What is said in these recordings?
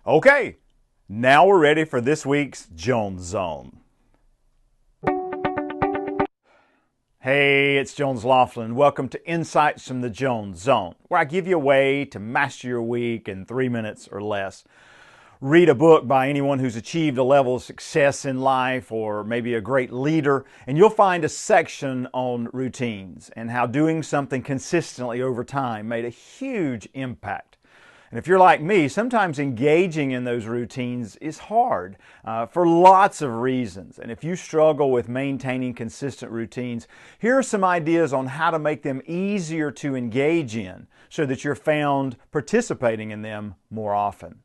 Okay, now we're ready for this week's Jones Zone. Hey, it's Jones Loflin. Welcome to Insights from the Jones Zone, where I give you a way to master your week in 3 minutes or less. Read a book by anyone who's achieved a level of success in life or maybe a great leader, and you'll find a section on routines and how doing something consistently over time made a huge impact. And if you're like me, sometimes engaging in those routines is hard for lots of reasons. And if you struggle with maintaining consistent routines, here are some ideas on how to make them easier to engage in so that you're found participating in them more often.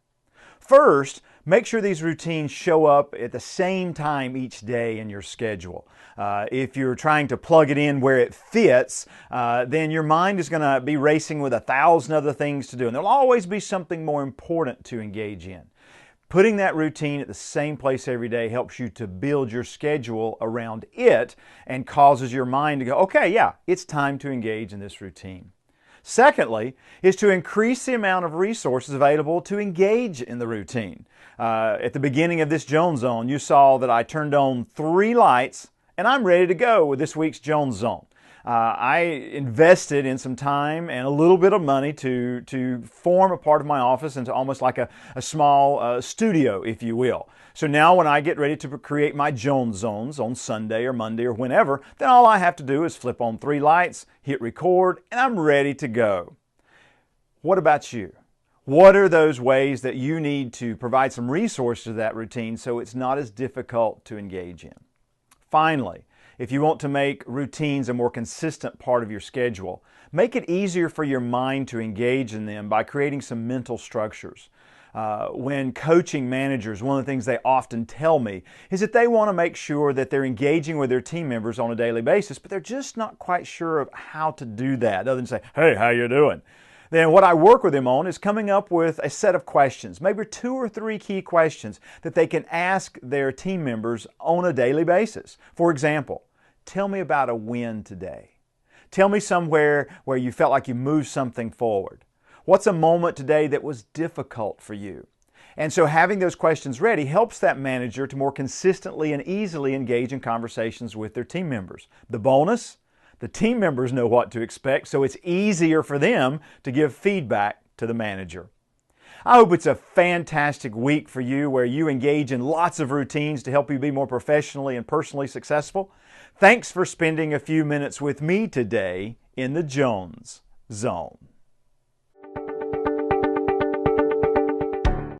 First, make sure these routines show up at the same time each day in your schedule. If you're trying to plug it in where it fits, then your mind is going to be racing with 1,000 other things to do, and there'll always be something more important to engage in. Putting that routine at the same place every day helps you to build your schedule around it and causes your mind to go, okay, yeah, it's time to engage in this routine. Secondly, is to increase the amount of resources available to engage in the routine. At the beginning of this Jones Zone, you saw that I turned on 3 lights and I'm ready to go with this week's Jones Zone. I invested in some time and a little bit of money to form a part of my office into almost like a small studio, if you will. So now when I get ready to create my Jones Zones on Sunday or Monday or whenever, then all I have to do is flip on 3 lights, hit record, and I'm ready to go. What about you? What are those ways that you need to provide some resources to that routine so it's not as difficult to engage in? Finally, if you want to make routines a more consistent part of your schedule, make it easier for your mind to engage in them by creating some mental structures. When coaching managers, one of the things they often tell me is that they want to make sure that they're engaging with their team members on a daily basis, but they're just not quite sure of how to do that, other than say, hey, how you doing? Then what I work with them on is coming up with a set of questions, maybe 2 or 3 key questions that they can ask their team members on a daily basis. For example, tell me about a win today. Tell me somewhere where you felt like you moved something forward. What's a moment today that was difficult for you? And so having those questions ready helps that manager to more consistently and easily engage in conversations with their team members. The bonus? The team members know what to expect, so it's easier for them to give feedback to the manager. I hope it's a fantastic week for you where you engage in lots of routines to help you be more professionally and personally successful. Thanks for spending a few minutes with me today in the Jones Zone.